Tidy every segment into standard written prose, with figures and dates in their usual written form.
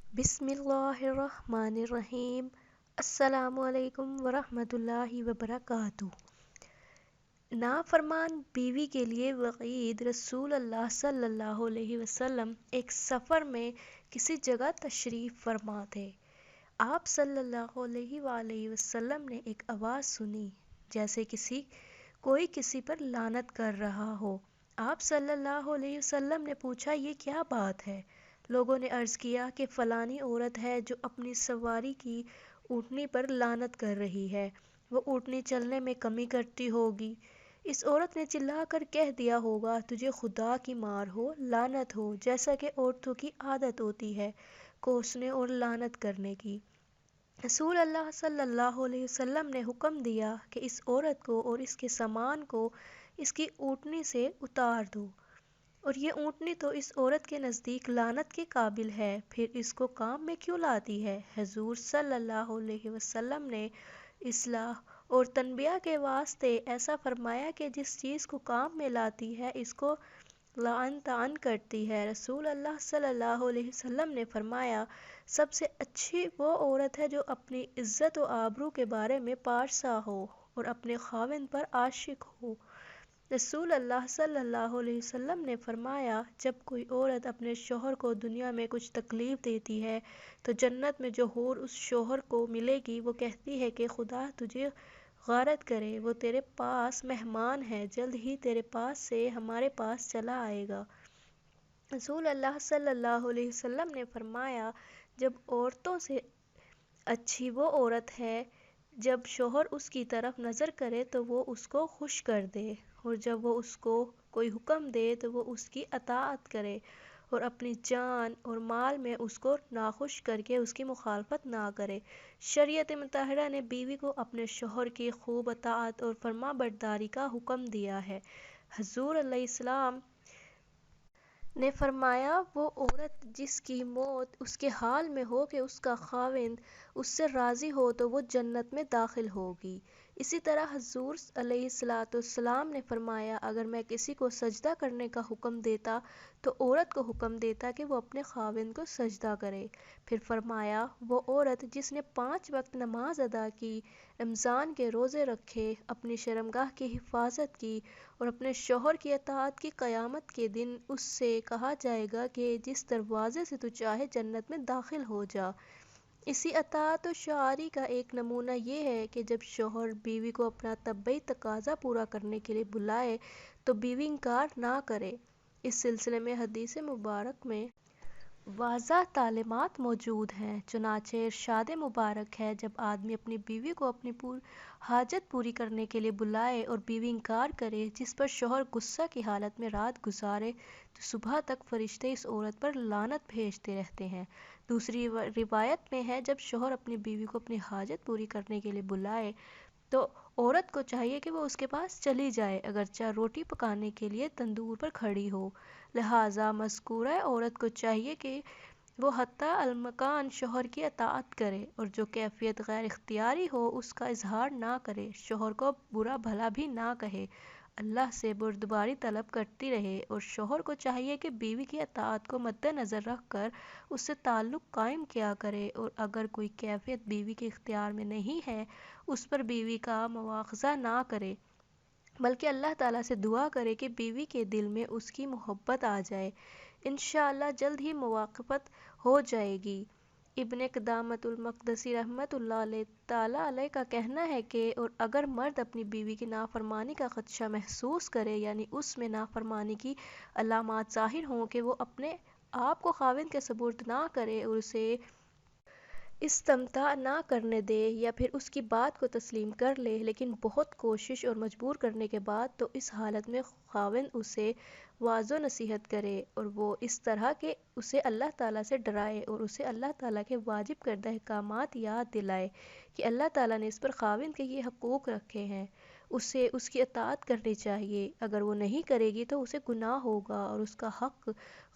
بسم اللہ الرحمن الرحیم۔ السلام علیکم ورحمۃ اللہ وبرکاتہ۔ نافرمان بیوی کے لیے وعید۔ رسول اللہ صلی اللہ علیہ وسلم ایک سفر میں کسی جگہ تشریف فرما تھے۔ آپ صلی اللہ علیہ وآلہ وسلم نے ایک آواز سنی جیسے کوئی کسی پر لعنت کر رہا ہو۔ آپ صلی اللہ علیہ وسلم نے پوچھا، یہ کیا بات ہے؟ لوگوں نے عرض کیا کہ فلانی عورت ہے جو اپنی سواری کی اونٹنی پر لعنت کر رہی ہے، وہ اونٹنی چلنے میں کمی کرتی ہوگی۔ اس عورت نے چلا کر کہہ دیا ہوگا، تجھے خدا کی مار ہو، لعنت ہو، جیسا کہ عورتوں کی عادت ہوتی ہے کوسنے اور لعنت کرنے کی۔ رسول اللہ صلی اللہ علیہ وسلم نے حکم دیا کہ اس عورت کو اور اس کے سامان کو اس کی اونٹنی سے اتار دو، اور یہ اونٹنی تو اس عورت کے نزدیک لعنت کے قابل ہے، پھر اس کو کام میں کیوں لاتی ہے؟ حضور صلی اللہ علیہ وسلم نے اصلاح اور تنبیہ کے واسطے ایسا فرمایا کہ جس چیز کو کام میں لاتی ہے اس کو لعن طعن کرتی ہے۔ رسول اللہ صلی اللہ علیہ وسلم نے فرمایا، سب سے اچھی وہ عورت ہے جو اپنی عزت و آبرو کے بارے میں پارسا ہو اور اپنے خاوند پر عاشق ہو۔ رسول اللہ صلی اللہ علیہ وسلم نے فرمایا، جب کوئی عورت اپنے شوہر کو دنیا میں کچھ تکلیف دیتی ہے تو جنت میں جو حور اس شوہر کو ملے گی وہ کہتی ہے کہ خدا تجھے غارت کرے، وہ تیرے پاس مہمان ہے، جلد ہی تیرے پاس سے ہمارے پاس چلا آئے گا۔ رسول اللہ صلی اللہ علیہ وسلم نے فرمایا، جب عورتوں سے اچھی وہ عورت ہے جب شوہر اس کی طرف نظر کرے تو وہ اس کو خوش کر دے، اور جب وہ اس کو کوئی حکم دے تو وہ اس کی اطاعت کرے، اور اپنی جان اور مال میں اس کو ناخوش کر کے اس کی مخالفت نہ کرے۔ شریعت مطہرہ نے بیوی کو اپنے شوہر کی خوب اطاعت اور فرما برداری کا حکم دیا ہے۔ حضور علیہ السلام نے فرمایا، وہ عورت جس کی موت اس کے حال میں ہو کہ اس کا خاوند اس سے راضی ہو تو وہ جنت میں داخل ہوگی۔ اسی طرح حضور علیہ السلام نے فرمایا، اگر میں کسی کو سجدہ کرنے کا حکم دیتا تو عورت کو حکم دیتا کہ وہ اپنے خاوند کو سجدہ کرے۔ پھر فرمایا، وہ عورت جس نے 5 وقت نماز ادا کی، رمضان کے روزے رکھے، اپنی شرمگاہ کی حفاظت کی اور اپنے شوہر کی اطاعت کی، قیامت کے دن اس سے کہا جائے گا کہ جس دروازے سے تو چاہے جنت میں داخل ہو جا۔ اسی اطاعت و شعاری کا ایک نمونہ یہ ہے کہ جب شوہر بیوی کو اپنا طبعی تقاضا پورا کرنے کے لیے بلائے تو بیوی انکار نہ کرے۔ اس سلسلے میں حدیث مبارک میں واضح تعلیمات موجود ہیں، چنانچہ ارشاد مبارک ہے، جب آدمی اپنی بیوی کو اپنی حاجت پوری کرنے کے لیے بلائے اور بیوی انکار کرے، جس پر شوہر غصہ کی حالت میں رات گزارے تو صبح تک فرشتے اس عورت پر لعنت بھیجتے رہتے ہیں۔ دوسری روایت میں ہے، جب شوہر اپنی بیوی کو اپنی حاجت پوری کرنے کے لیے بلائے تو عورت کو چاہیے کہ وہ اس کے پاس چلی جائے، اگرچہ روٹی پکانے کے لیے تندور پر کھڑی ہو۔ لہٰذا مذکورہ عورت کو چاہیے کہ وہ حتی المکان شوہر کی اطاعت کرے، اور جو کیفیت غیر اختیاری ہو اس کا اظہار نہ کرے، شوہر کو برا بھلا بھی نہ کہے، اللہ سے بردباری طلب کرتی رہے، اور شوہر کو چاہیے کہ بیوی کی اطاعت کو مد نظر رکھ کر اس سے تعلق قائم کیا کرے، اور اگر کوئی کیفیت بیوی کے اختیار میں نہیں ہے اس پر بیوی کا مواخذہ نہ کرے، بلکہ اللہ تعالیٰ سے دعا کرے کہ بیوی کے دل میں اس کی محبت آ جائے، انشاءاللہ جلد ہی موافقت ہو جائے گی۔ ابن قدامۃ المقدسی رحمۃ اللہ تعالیٰ علیہ کا کہنا ہے کہ اور اگر مرد اپنی بیوی کی نافرمانی کا خدشہ محسوس کرے، یعنی اس میں نافرمانی کی علامات ظاہر ہوں کہ وہ اپنے آپ کو خاوند کے سپرد نہ کرے اور اسے استمتاع نہ کرنے دے، یا پھر اس کی بات کو تسلیم کر لے لیکن بہت کوشش اور مجبور کرنے کے بعد، تو اس حالت میں خاوند اسے واعظ و نصیحت کرے، اور وہ اس طرح کہ اسے اللہ تعالیٰ سے ڈرائے اور اسے اللہ تعالیٰ کے واجب کردہ احکامات یاد دلائے کہ اللہ تعالیٰ نے اس پر خاوند کے یہ حقوق رکھے ہیں، اسے اس کی اطاعت کرنی چاہیے، اگر وہ نہیں کرے گی تو اسے گناہ ہوگا اور اس کا حق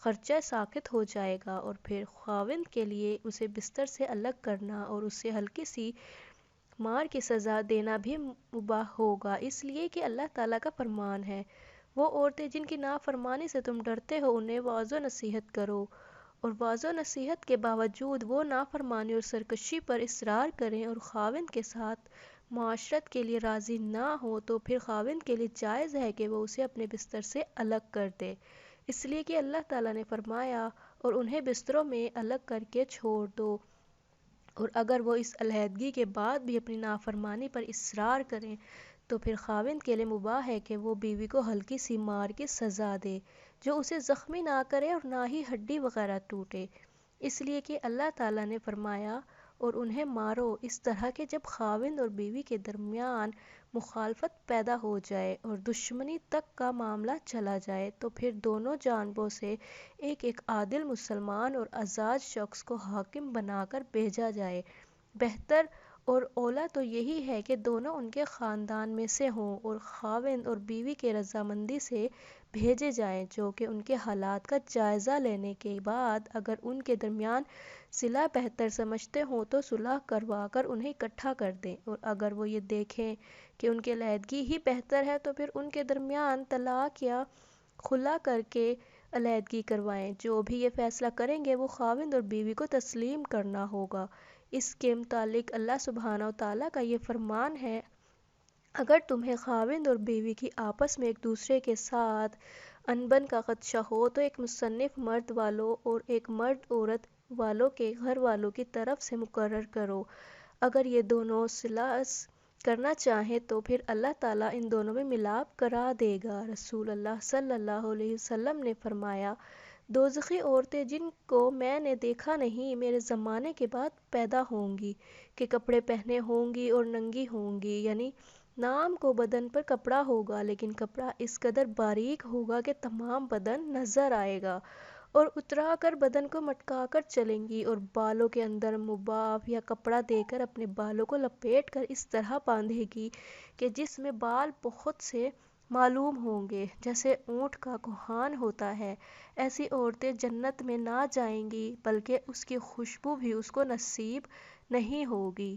خرچہ ساقط ہو جائے گا، اور پھر خاوند کے لیے اسے بستر سے الگ کرنا اور اسے ہلکی سی مار کی سزا دینا بھی مباح ہوگا، اس لیے کہ اللہ تعالیٰ کا فرمان ہے، وہ عورتیں جن کی نافرمانی سے تم ڈرتے ہو انہیں واعظ و نصیحت کرو، اور واضح نصیحت کے باوجود وہ نافرمانی اور سرکشی پر اصرار کریں اور خاوند کے ساتھ معاشرت کے لیے راضی نہ ہو، تو پھر خاوند کے لیے جائز ہے کہ وہ اسے اپنے بستر سے الگ کر دے، اس لیے کہ اللہ تعالیٰ نے فرمایا اور انہیں بستروں میں الگ کر کے چھوڑ دو۔ اور اگر وہ اس علیحدگی کے بعد بھی اپنی نافرمانی پر اصرار کریں تو پھر خاوند کے لیے مباح ہے کہ وہ بیوی کو ہلکی سی مار کی سزا دے جو اسے زخمی نہ کرے اور نہ ہی ہڈی وغیرہ ٹوٹے، اس لیے کہ اللہ تعالیٰ نے فرمایا اور انہیں مارو، اس طرح کہ جب خاوند اور بیوی کے درمیان مخالفت پیدا ہو جائے اور دشمنی تک کا معاملہ چلا جائے تو پھر دونوں جانبوں سے ایک ایک عادل مسلمان اور آزاد شخص کو حاکم بنا کر بھیجا جائے۔ بہتر اور اولیٰ تو یہی ہے کہ دونوں ان کے خاندان میں سے ہوں اور خاوند اور بیوی کے رضامندی سے بھیجے جائیں، جو کہ ان کے حالات کا جائزہ لینے کے بعد اگر ان کے درمیان صلح بہتر سمجھتے ہوں تو صلح کروا کر انہیں اکٹھا کر دیں، اور اگر وہ یہ دیکھیں کہ ان کی علیحدگی ہی بہتر ہے تو پھر ان کے درمیان طلاق یا خلا کر کے علیحدگی کروائیں۔ جو بھی یہ فیصلہ کریں گے وہ خاوند اور بیوی کو تسلیم کرنا ہوگا۔ اس کے متعلق اللہ سبحانہ وتعالیٰ کا یہ فرمان ہے، اگر تمہیں خاوند اور بیوی کی آپس میں ایک دوسرے کے ساتھ انبن کا خدشہ ہو تو ایک مصنف مرد والوں اور ایک مرد عورت والوں کے گھر والوں کی طرف سے مقرر کرو، اگر یہ دونوں صلح کرنا چاہیں تو پھر اللہ تعالیٰ ان دونوں میں ملاپ کرا دے گا۔ رسول اللہ صلی اللہ علیہ وسلم نے فرمایا، دوزخی عورتیں جن کو میں نے دیکھا نہیں میرے زمانے کے بعد پیدا ہوں گی کہ کپڑے پہنے ہوں گی اور ننگی ہوں گی، یعنی نام کو بدن پر کپڑا ہوگا لیکن کپڑا اس قدر باریک ہوگا کہ تمام بدن نظر آئے گا، اور اترا کر بدن کو مٹکا کر چلیں گی اور بالوں کے اندر مباف یا کپڑا دے کر اپنے بالوں کو لپیٹ کر اس طرح باندھے گی کہ جس میں بال بہت سے معلوم ہوں گے جیسے اونٹ کا کوہان ہوتا ہے۔ ایسی عورتیں جنت میں نہ جائیں گی بلکہ اس کی خوشبو بھی اس کو نصیب نہیں ہوگی۔